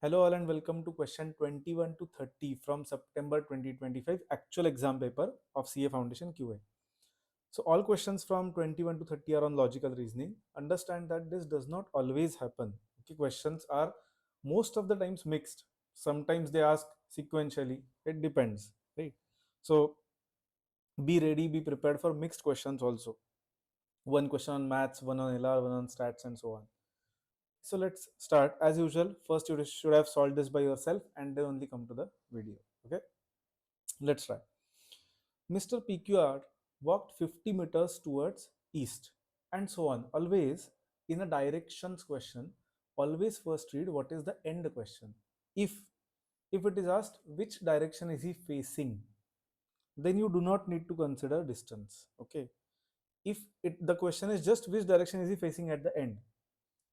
Hello all and welcome to question 21 to 30 from September 2025 actual exam paper of CA Foundation QA. So all questions from 21 to 30 are on logical reasoning. Understand that this does not always happen. Okay, questions are most of the times mixed. Sometimes they ask sequentially. It depends, right? So be ready, be prepared for mixed questions also. One question on maths, one on LR, one on stats and so on. So let's start as usual. First you should have solved this by yourself and then only come to the video. Okay, let's try. Mr. PQR walked 50 meters towards east and so on. Always in a directions question, always first read what is the end question. If it is asked which direction is he facing, then you do not need to consider distance. Okay, if the question is just which direction is he facing at the end,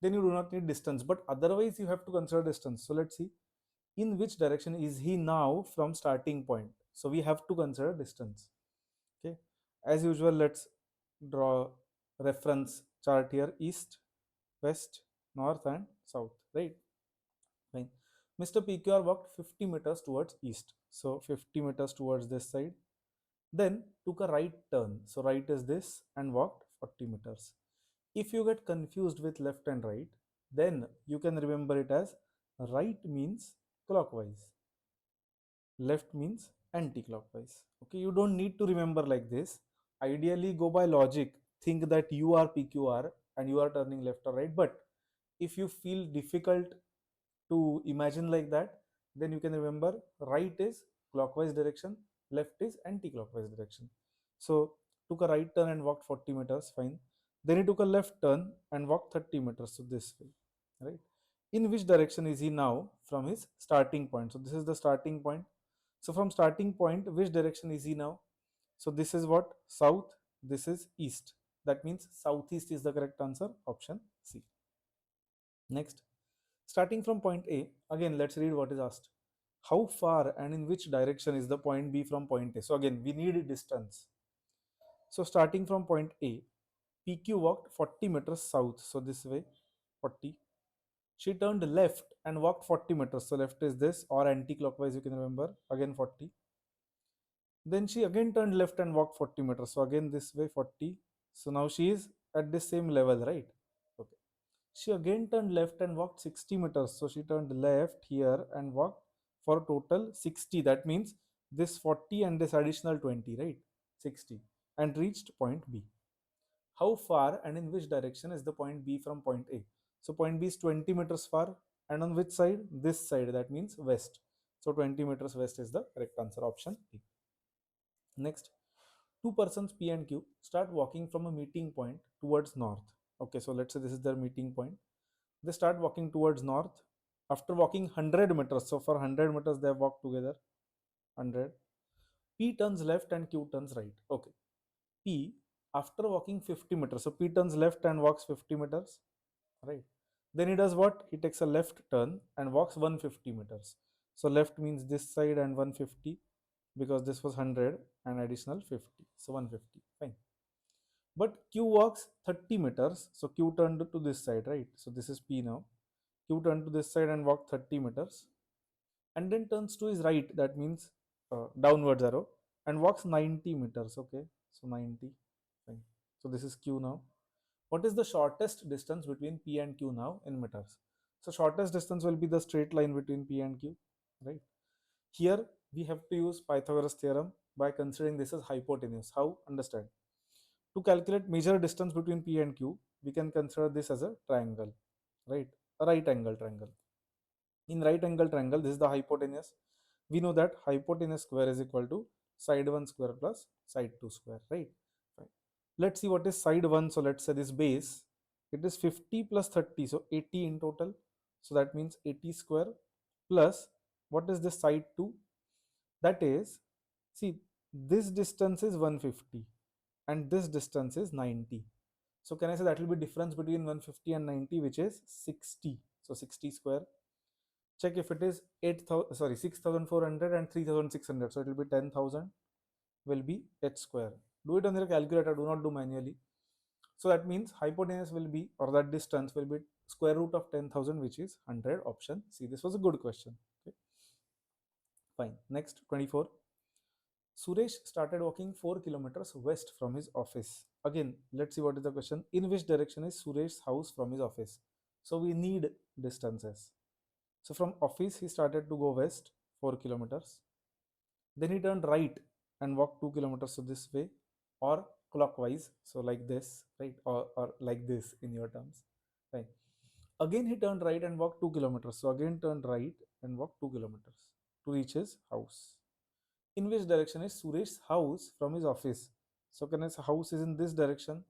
then you do not need distance, but otherwise you have to consider distance. So let's see, in which direction is he now from starting point, so we have to consider distance. Okay, as usual, let's draw reference chart here: east, west, north and south, right? Fine. Mr. PQR walked 50 meters towards east, so 50 meters towards this side, then took a right turn, so right is this, and walked 40 meters. If you get confused with left and right, then you can remember it as right means clockwise, left means anti-clockwise. Okay, you don't need to remember like this. Ideally, go by logic. Think that you are PQR and you are turning left or right. But if you feel difficult to imagine like that, then you can remember right is clockwise direction, left is anti-clockwise direction. So took a right turn and walked 40 meters, fine. Then he took a left turn and walked 30 meters, so this way, right? In which direction is he now from his starting point? So this is the starting point. So from starting point, which direction is he now? So this is what? South, this is east. That means southeast is the correct answer, option C. Next, starting from point A, again let's read what is asked. How far and in which direction is the point B from point A? So again, we need distance. So starting from point A, PQ walked 40 meters south. So this way, 40. She turned left and walked 40 meters. So left is this, or anti-clockwise, you can remember, again 40. Then she again turned left and walked 40 meters. So again this way, 40. So now she is at the same level, right? Okay. She again turned left and walked 60 meters. So she turned left here and walked for total 60. That means this 40 and this additional 20, right? 60. And reached point B. How far and in which direction is the point B from point A? So point B is 20 meters far, and on which side? This side, that means west. So 20 meters west is the correct answer, option B. Next, two persons P and Q start walking from a meeting point towards north. Okay, so let's say this is their meeting point. They start walking towards north. After walking 100 meters, so for 100 meters they have walked together, 100. P turns left and Q turns right. Okay, P, after walking 50 meters, so P turns left and walks 50 meters, right? Then he does what? He takes a left turn and walks 150 meters. So left means this side and 150, because this was 100 and additional 50, so 150, fine. But Q walks 30 meters, so Q turned to this side, right? So this is P now. Q turned to this side and walked 30 meters, and then turns to his right, that means downwards arrow, and walks 90 meters. Okay, so 90, fine. So this is Q now. What is the shortest distance between P and Q now in meters? So shortest distance will be the straight line between P and Q, right? Here we have to use Pythagoras theorem by considering this as hypotenuse. How? Understand. To calculate measure distance between P and Q, we can consider this as a triangle, right? A right angle triangle. In right angle triangle, this is the hypotenuse. We know that hypotenuse square is equal to side 1 square plus side 2 square, right? Fine. Let's see what is side 1. So let's say this base, it is 50 plus 30, so 80 in total. So that means 80 square plus, what is this side 2? That is, see, this distance is 150 and this distance is 90. So can I say that will be difference between 150 and 90, which is 60. So 60 square. Check if it is 8,000, sorry, 6,400 and 3,600. So it will be 10,000 will be h square. Do it on your calculator, do not do manually. So that means hypotenuse will be, or that distance will be square root of 10,000, which is 100, option C. This was a good question. Okay, fine. Next, 24. Suresh started walking 4 kilometers west from his office. Again, let's see what is the question. In which direction is Suresh's house from his office? So we need distances. So from office, he started to go west 4 kilometers. Then he turned right and walked 2 kilometers to this way, or clockwise. So like this, right? Or like this in your terms. Right. Again, he turned right and walked 2 kilometers. So again, turned right and walked 2 kilometers to reach his house. In which direction is Suresh's house from his office? So can his house is in this direction.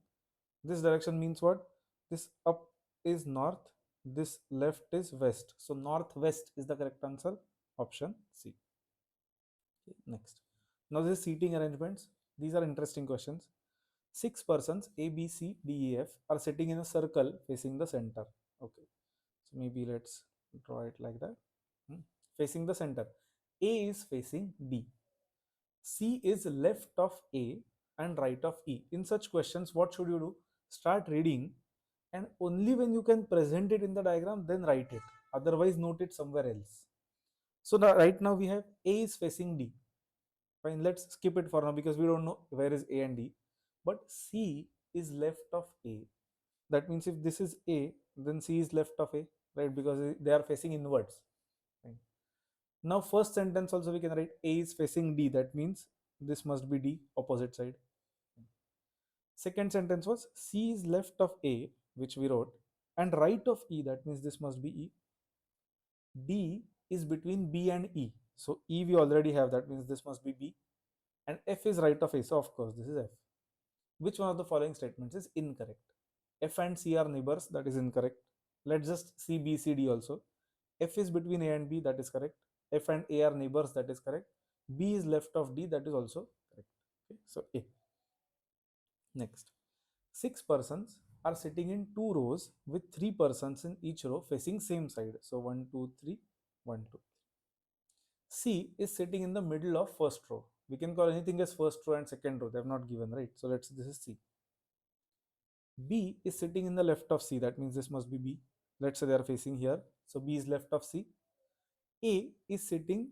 This direction means what? This up is north, this left is west. So northwest is the correct answer. Option C. Okay, next. Now this is seating arrangements. These are interesting questions. 6 persons A, B, C, D, E, F are sitting in a circle facing the center. Okay. So maybe let's draw it like that. Facing the center. A is facing D. C is left of A and right of E. In such questions, what should you do? Start reading, and only when you can present it in the diagram, then write it. Otherwise, note it somewhere else. So now, right now we have A is facing D. Fine, let's skip it for now because we don't know where is A and D. But C is left of A. That means if this is A, then C is left of A, right? Because they are facing inwards. Fine. Now, first sentence also we can write A is facing D. That means this must be D, opposite side. Second sentence was C is left of A, which we wrote, and right of E. That means this must be E. D is between B and E. So E we already have. That means this must be B. And F is right of A. So of course this is F. Which one of the following statements is incorrect? F and C are neighbors. That is incorrect. Let's just see B, C, D also. F is between A and B. That is correct. F and A are neighbors. That is correct. B is left of D. That is also correct. Okay, so A. Next. 6 persons are sitting in 2 rows with 3 persons in each row facing same side. So 1, 2, 3, 1, 2. C is sitting in the middle of first row. We can call anything as first row and second row. They have not given, right? So let's say this is C. B is sitting in the left of C. That means this must be B. Let's say they are facing here. So B is left of C. A is sitting,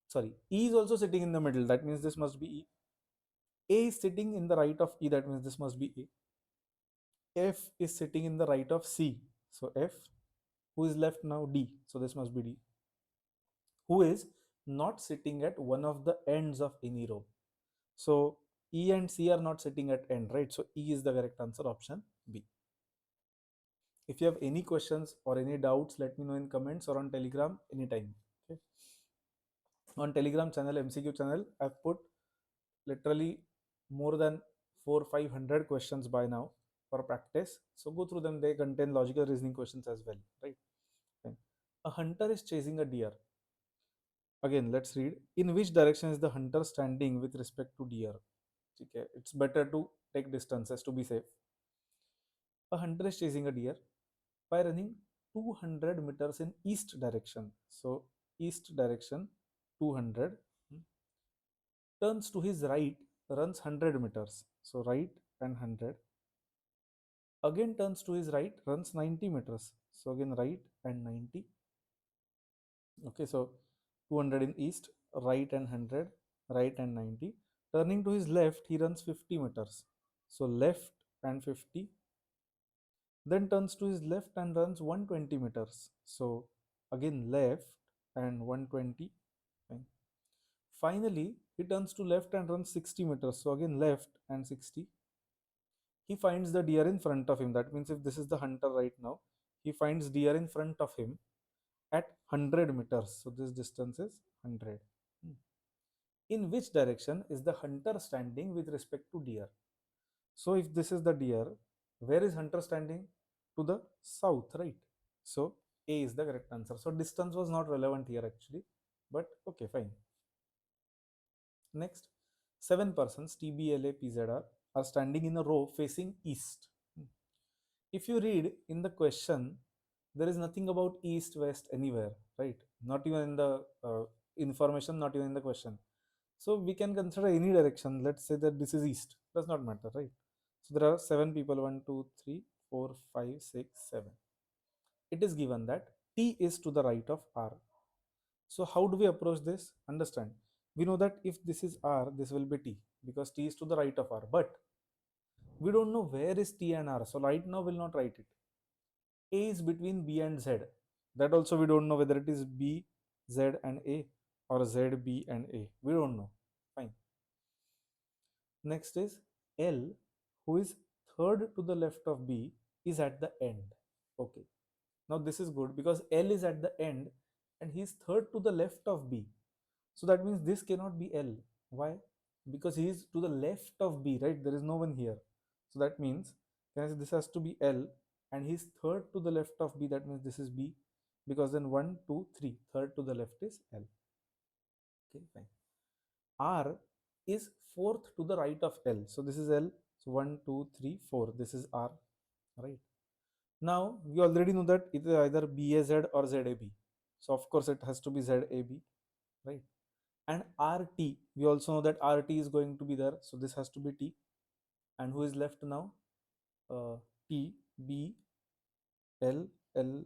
sorry, E is also sitting in the middle. That means this must be E. A is sitting in the right of E. That means this must be A. F is sitting in the right of C. So F, who is left now? D. So this must be D. Who is not sitting at one of the ends of any row. So E and C are not sitting at end, right? So E is the correct answer, option B. If you have any questions or any doubts, let me know in comments or on Telegram anytime. Okay. On Telegram channel, MCQ channel, I've put literally more than 400-500 questions by now for practice. So go through them. They contain logical reasoning questions as well, right? Fine. A hunter is chasing a deer. Again, let's read. In which direction is the hunter standing with respect to deer? Okay, it's better to take distances to be safe. A hunter is chasing a deer by running 200 meters in east direction. So east direction 200, turns to his right, runs 100 meters. So right and 100. Again turns to his right, runs 90 meters. So again right and 90. Okay, so 200 in east, right and 100, right and 90. Turning to his left, he runs 50 meters. So left and 50. Then turns to his left and runs 120 meters. So again left and 120. Fine. Finally, he turns to left and runs 60 meters. So again left and 60. He finds the deer in front of him. That means if this is the hunter right now, he finds deer in front of him at 100 meters. So this distance is 100. In which direction is the hunter standing with respect to deer? So if this is the deer, where is hunter standing? To the south, right? So A is the correct answer. So distance was not relevant here actually, but okay, fine. Next, 7 persons TBLA PZR are standing in a row facing east. If you read in the question, there is nothing about east, west anywhere, right? Not even in the information, not even in the question. So we can consider any direction. Let's say that this is east. Does not matter, right? So there are 7 people. 1, 2, 3, 4, 5, 6, 7. it is given that T is to the right of R. So how do we approach this? Understand, we know that if this is R, this will be T because T is to the right of R, but we don't know where is T and R. So right now we'll not write it. A is between B and Z. That also we don't know whether it is B, Z and A or Z, B and A. We don't know. Fine. Next is L, who is third to the left of B, is at the end. Okay. Now this is good because L is at the end and he is third to the left of B. So that means this cannot be L. Why? Because he is to the left of B, right? There is no one here. So that means this has to be L and he is third to the left of B. That means this is B because then 1, 2, 3. Third to the left is L. Okay, fine. R is fourth to the right of L. So this is L. So 1, 2, 3, 4. This is R, right? Now we already know that it is either BAZ or ZAB. So of course it has to be ZAB, right? And RT, we also know that RT is going to be there. So this has to be T. And who is left now? T, B, L, L,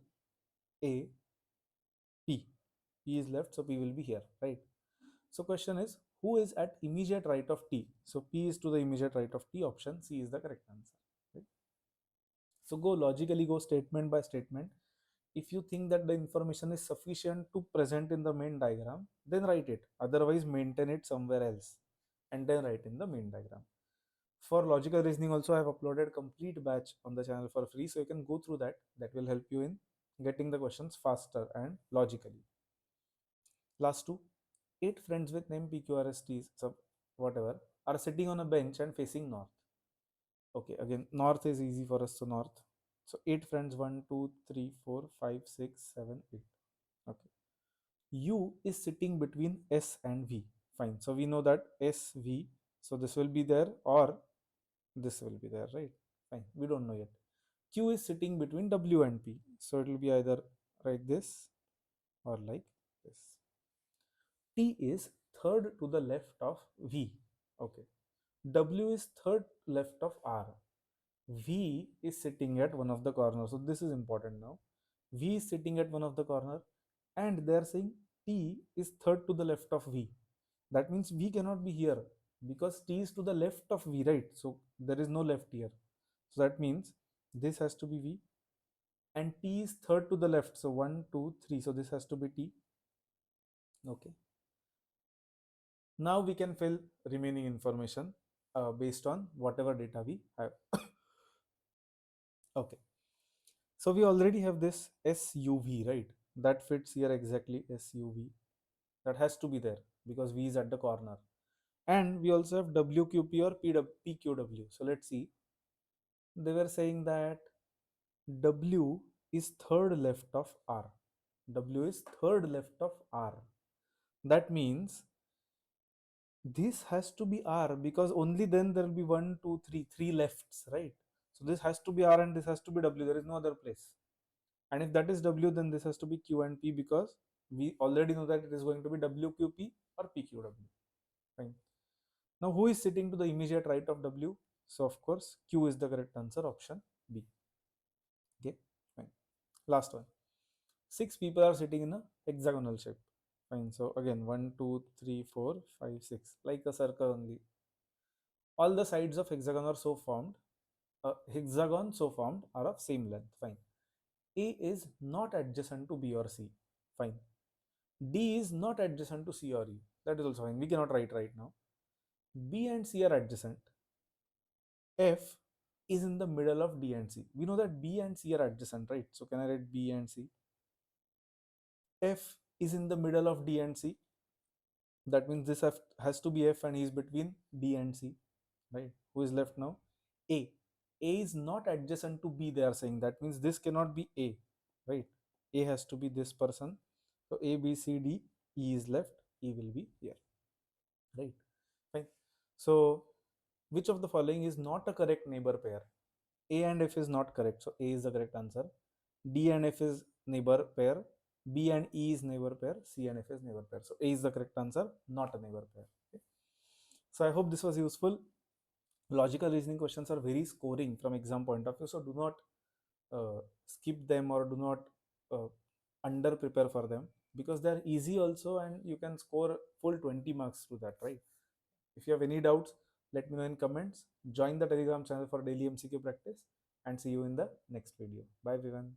A, P. P is left, so P will be here, right? So question is, who is at immediate right of T? So P is to the immediate right of T. Option C is the correct answer, right? So go statement by statement. If you think that the information is sufficient to present in the main diagram, then write it. Otherwise, maintain it somewhere else and then write in the main diagram. For logical reasoning also, I have uploaded complete batch on the channel for free, so you can go through that. That will help you in getting the questions faster and logically. Last two, 8 friends with name PQRSTs, so whatever, are sitting on a bench and facing north. Okay, again, north is easy for us, so north. So 8 friends, 1, 2, 3, 4, 5, 6, 7, 8. Okay. U is sitting between S and V. Fine. So we know that SV, so this will be there or this will be there, right? Fine. We don't know yet. Q is sitting between W and P. So it will be either like this or like this. T is third to the left of V. Okay. W is third left of R. V is sitting at one of the corners. So this is important now. V is sitting at one of the corner and they are saying T is third to the left of V. That means V cannot be here because T is to the left of V, right? So there is no left here. So that means this has to be V and T is third to the left. So 1, 2, 3. So this has to be T. Okay. Now we can fill remaining information based on whatever data we have. Okay. So we already have this SUV, right? That fits here exactly, SUV. That has to be there because V is at the corner. And we also have WQP or PQW. So let's see. They were saying that W is third left of R. W is third left of R. That means this has to be R because only then there will be 1, 2, 3, three lefts, right? So this has to be R and this has to be W. There is no other place. And if that is W, then this has to be Q and P because we already know that it is going to be WQP or PQW. Fine. Now who is sitting to the immediate right of W? So of course Q is the correct answer, option B. Okay, fine. Last one. 6 people are sitting in a hexagonal shape. Fine. So again 1, 2, 3, 4, 5, 6, like a circle only. All the sides of hexagon are so formed. Hexagon so formed are of same length. Fine. A is not adjacent to B or C. Fine. D is not adjacent to C or E. That is also fine. We cannot write right now. B and C are adjacent. F is in the middle of D and C. We know that B and C are adjacent, right? So can I write B and C? F is in the middle of D and C. That means this F has to be F and he is between D and C, right? Who is left now? A. A is not adjacent to B, they are saying. That means this cannot be A, right? A has to be this person. So A, B, C, D, E is left, E will be here, right? Fine. So which of the following is not a correct neighbor pair? A and F is not correct, so A is the correct answer. D and F is neighbor pair. B and E is neighbor pair. C and F is neighbor pair. So A is the correct answer, not a neighbor pair. Okay. So I hope this was useful. Logical reasoning questions are very scoring from exam point of view, so do not skip them or do not uh, under prepare for them, because they're easy also and you can score full 20 marks to that, right? If you have any doubts, let me know in comments. Join the Telegram channel for daily MCQ practice, and see you in the next video. Bye everyone.